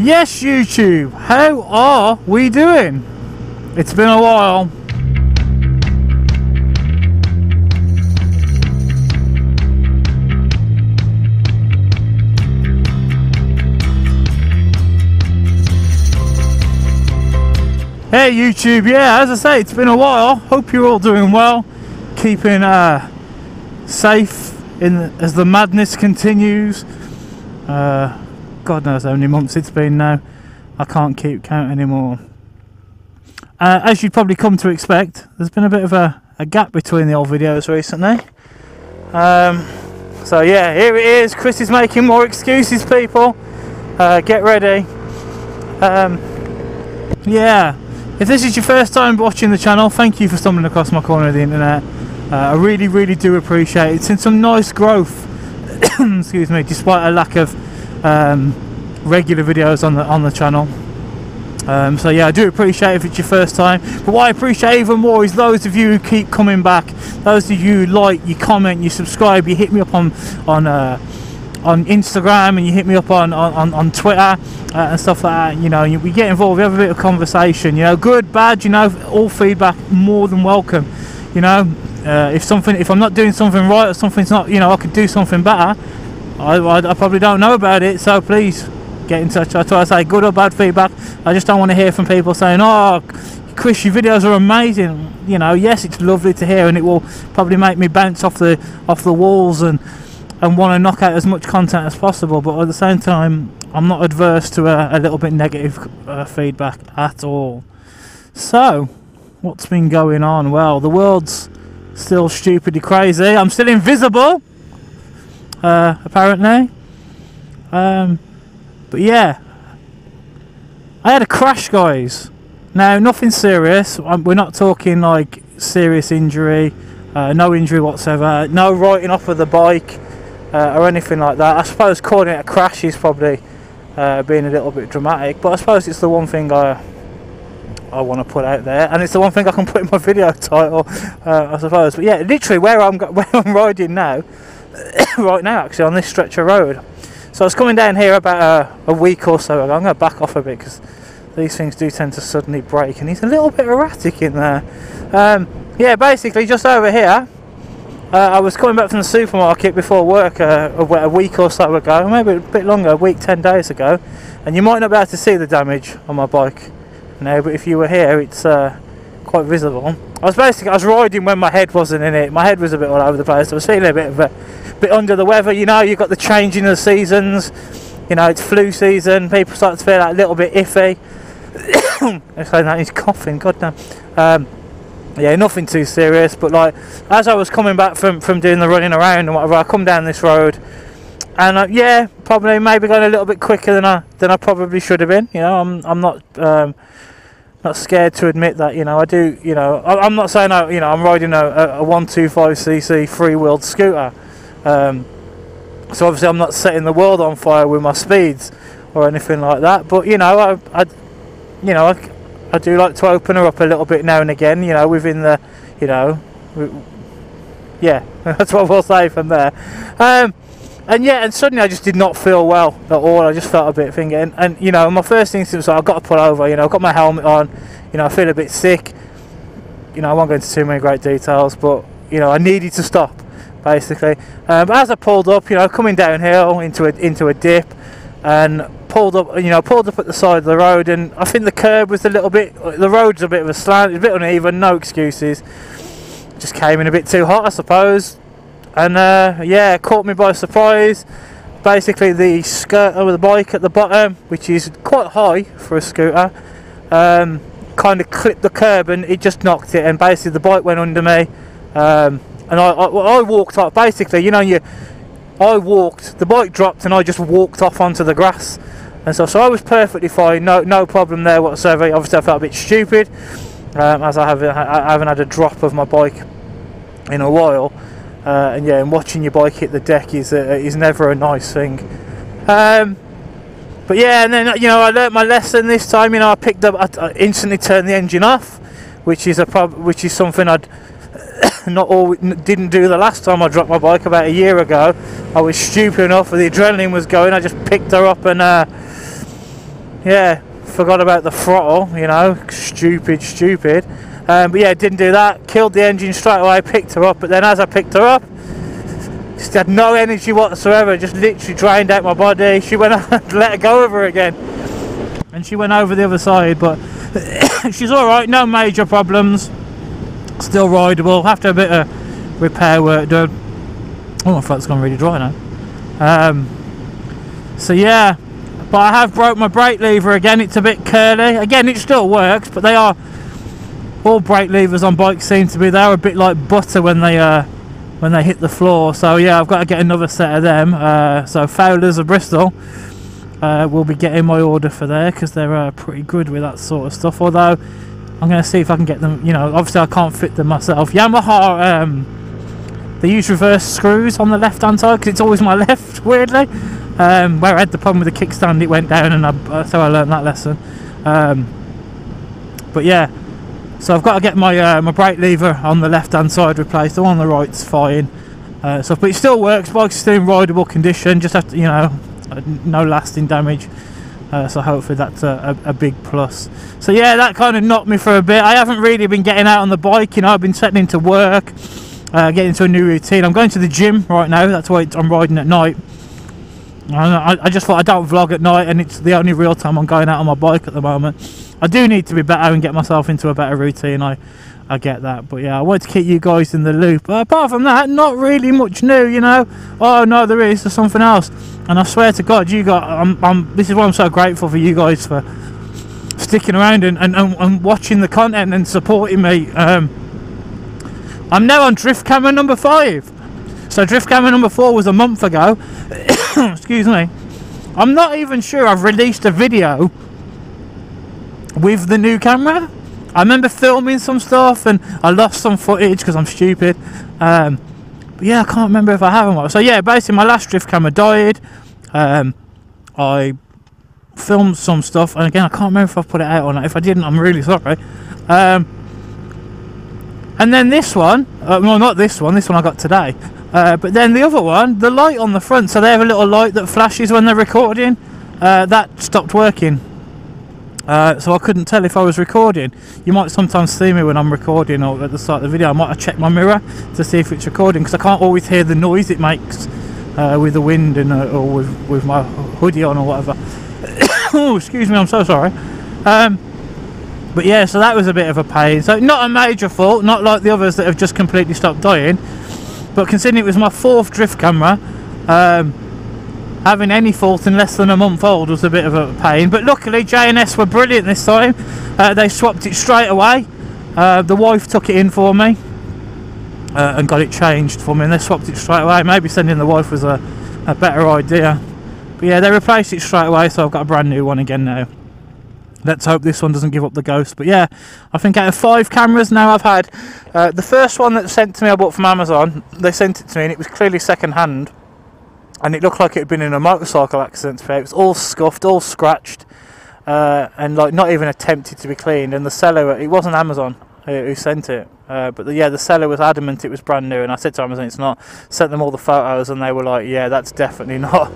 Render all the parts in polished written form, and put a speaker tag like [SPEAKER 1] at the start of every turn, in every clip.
[SPEAKER 1] Yes, YouTube, how are we doing? It's been a while. Hey YouTube, yeah, as I say, it's been a while. Hope you're all doing well, keeping safe as the madness continues. God knows how many months it's been now. I can't keep count anymore. As you'd probably come to expect, there's been a bit of a gap between the old videos recently. So yeah, here it is. Chris is making more excuses, people. Get ready. Yeah, if this is your first time watching the channel, thank you for stumbling across my corner of the internet. I really do appreciate it. It's seen some nice growth excuse me, despite a lack of regular videos on the channel. So yeah, I do appreciate it if it's your first time, but what I appreciate even more is those of you who keep coming back, those of you who like, you comment, you subscribe, you hit me up on Instagram, and you hit me up on Twitter and stuff like that. You know, we get involved, we have a bit of conversation, you know, good, bad, you know, all feedback more than welcome. You know, if I'm not doing something right, or something's not, you know, I could do something better, I probably don't know about it, so please get in touch. That's why I say good or bad feedback. I just don't want to hear from people saying, oh Chris, your videos are amazing. You know, yes, it's lovely to hear, and it will probably make me bounce off the walls and want to knock out as much content as possible, but at the same time I'm not adverse to a little bit negative feedback at all. So what's been going on? Well, the world's still stupidly crazy. I'm still invisible, apparently. But yeah, I had a crash, guys. Now, nothing serious. We're not talking like serious injury, no injury whatsoever, no writing off of the bike or anything like that. I suppose calling it a crash is probably being a little bit dramatic, but I suppose it's the one thing I want to put out there, and it's the one thing I can put in my video title, I suppose. But yeah, literally where I'm riding now, right now actually, on this stretch of road. So I was coming down here about a week or so ago. I'm going to back off a bit because these things do tend to suddenly break, and he's a little bit erratic in there. Yeah, basically just over here, I was coming back from the supermarket before work a week or so ago, maybe a bit longer, a week, 10 days ago, and you might not be able to see the damage on my bike now, but if you were here, it's quite visible. I was riding when my head wasn't in it. My head was a bit all over the place. I was feeling a bit under the weather. You know, you've got the changing of the seasons. You know, it's flu season. People start to feel like a little bit iffy. He's coughing, goddamn. Yeah, nothing too serious, but like as I was coming back from doing the running around and whatever, I come down this road, and yeah, probably maybe going a little bit quicker than I probably should have been. You know, I'm not scared to admit that. You know, I do. You know, I'm not saying I'm riding a 125cc freewheeled scooter, so obviously I'm not setting the world on fire with my speeds or anything like that. But you know, I do like to open her up a little bit now and again, you know, within the, you know, yeah, that's what we'll say from there. And yeah, and suddenly I just did not feel well at all. I just felt a bit thinking, and you know, my first instinct was like, I've got to pull over, you know, I've got my helmet on, you know, I feel a bit sick, you know, I won't go into too many great details, but, you know, I needed to stop, basically. But as I pulled up, you know, coming downhill into a dip, and pulled up at the side of the road, and I think the curb was the road's a bit of a slant, it's a bit uneven, no excuses, just came in a bit too hot, I suppose, and yeah, it caught me by surprise. Basically the skirt over the bike at the bottom, which is quite high for a scooter, kind of clipped the curb, and it just knocked it, and basically the bike went under me, and I walked up, basically, you know, the bike dropped and I just walked off onto the grass, and so I was perfectly fine, no problem there whatsoever. Obviously I felt a bit stupid, as I haven't had a drop of my bike in a while, and yeah, and watching your bike hit the deck is never a nice thing. But yeah, and then, you know, I learnt my lesson this time. You know, I instantly turned the engine off, which is something I'd didn't do the last time I dropped my bike about a year ago. I was stupid enough, the adrenaline was going, I just picked her up and yeah, forgot about the throttle, you know, stupid. But yeah, didn't do that, killed the engine straight away, picked her up, but then as I picked her up, just had no energy whatsoever, just literally drained out my body. She went and let her go over again, and she went over the other side, but she's alright, no major problems, still rideable. Have to have a bit of repair work done. Oh, my throat's gone really dry now. So yeah, but I have broke my brake lever again. It's a bit curly again, it still works, but they are, all brake levers on bikes seem to be, they are a bit like butter when they hit the floor. So yeah, I've got to get another set of them. So Fowlers of Bristol will be getting my order for there, because they're pretty good with that sort of stuff, although I'm going to see if I can get them, you know, obviously I can't fit them myself. Yamaha, they use reverse screws on the left hand side, because it's always my left, weirdly. Where I had the problem with the kickstand, it went down, and so I learned that lesson. But yeah, so I've got to get my my brake lever on the left hand side replaced. The one on the right's fine. But it still works. Bike's still in rideable condition. Just have to, you know, no lasting damage. So hopefully that's a big plus. So yeah, that kind of knocked me for a bit. I haven't really been getting out on the bike. You know, I've been settling into work, getting into a new routine. I'm going to the gym right now. That's why I'm riding at night. I just thought I don't vlog at night, and it's the only real time I'm going out on my bike at the moment. I do need to be better and get myself into a better routine, I get that, but yeah, I wanted to keep you guys in the loop. Apart from that, not really much new, you know. Oh no, there's something else, and I swear to God, you got, this is why I'm so grateful for you guys for sticking around and watching the content and supporting me. I'm now on drift camera number 5. So drift camera number 4 was a month ago. Excuse me. I'm not even sure I've released a video with the new camera. I remember filming some stuff and I lost some footage because I'm stupid. But yeah, I can't remember if I have or not. So yeah, basically my last drift camera died. I filmed some stuff, and again I can't remember if I put it out or not. If I didn't, I'm really sorry. And then this one, well, not this one I got today. But then the other one, the light on the front, so they have a little light that flashes when they're recording, that stopped working. So I couldn't tell if I was recording. You might sometimes see me when I'm recording, or at the start of the video I might have checked my mirror to see if it's recording, because I can't always hear the noise it makes with the wind and or with my hoodie on or whatever. Oh, excuse me, I'm so sorry. But yeah, so that was a bit of a pain. So not a major fault, not like the others that have just completely stopped dying, but considering it was my 4th drift camera, having any fault in less than a month old was a bit of a pain. But luckily J&S were brilliant this time. They swapped it straight away. The wife took it in for me and got it changed for me, and they swapped it straight away. Maybe sending the wife was a better idea, but yeah, they replaced it straight away, so I've got a brand new one again now. Let's hope this one doesn't give up the ghost. But yeah, I think out of 5 cameras now I've had, the first one that was sent to me I bought from Amazon, they sent it to me and it was clearly second hand, and it looked like it had been in a motorcycle accident. It was all scuffed, all scratched, and like not even attempted to be cleaned. And the seller, it wasn't Amazon who sent it, but yeah, the seller was adamant it was brand new, and I said to Amazon it's not. Sent them all the photos and they were like, yeah, that's definitely not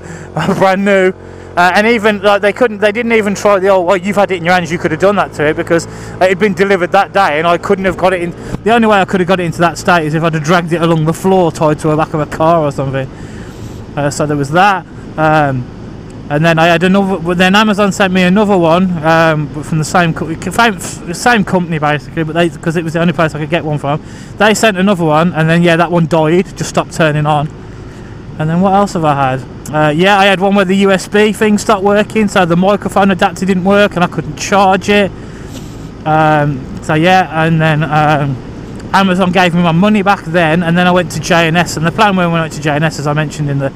[SPEAKER 1] brand new. And even like they didn't even try the old, well, you've had it in your hands, you could have done that to it, because it had been delivered that day and I couldn't have got it in. The only way I could have got it into that state is if I'd have dragged it along the floor tied to the back of a car or something. So there was that, and then I had another. But then Amazon sent me another one, from the same company basically, but because it was the only place I could get one from. They sent another one, and then yeah, that one died, just stopped turning on. And then what else have I had? Yeah, I had one where the USB thing stopped working, so the microphone adapter didn't work and I couldn't charge it. So yeah, and then Amazon gave me my money back then, and then I went to J&S, and the plan when I went to J&S, as I mentioned in the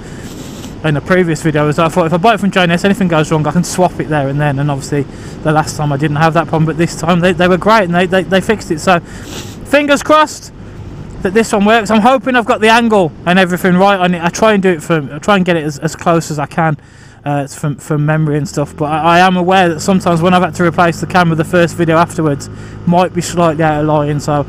[SPEAKER 1] previous video, was I thought if I buy it from J&S, anything goes wrong I can swap it there and then. And obviously the last time I didn't have that problem, but this time they were great and they fixed it. So fingers crossed that this one works. I'm hoping I've got the angle and everything right on it. I try and get it as close as I can from memory and stuff, but I am aware that sometimes when I've had to replace the camera, the first video afterwards might be slightly out of line, so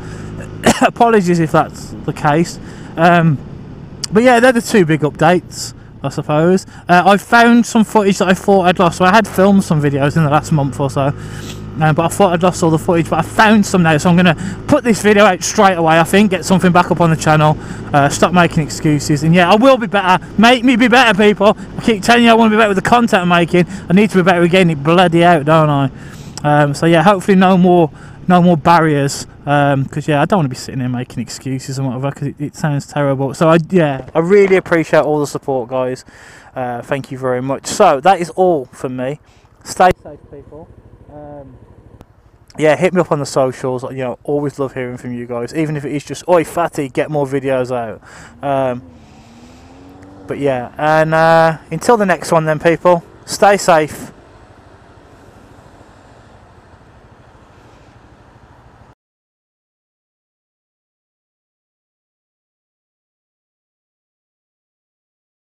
[SPEAKER 1] apologies if that's the case. But yeah, they're the 2 big updates. I suppose. I found some footage that I thought I'd lost. So I had filmed some videos in the last month or so, but I thought I'd lost all the footage, but I found some now, so I'm going to put this video out straight away, I think, get something back up on the channel, stop making excuses, and yeah, I will be better. Make me be better, people. I keep telling you I want to be better with the content I'm making. I need to be better with getting it bloody out, don't I? So yeah, hopefully no more barriers, because yeah, I don't want to be sitting there making excuses and whatever, because it sounds terrible. So I really appreciate all the support, guys. Thank you very much. So that is all from me. Stay safe, people. Yeah, hit me up on the socials. You know, always love hearing from you guys, even if it is just, oi fatty, get more videos out. But yeah, and until the next one then, people, stay safe.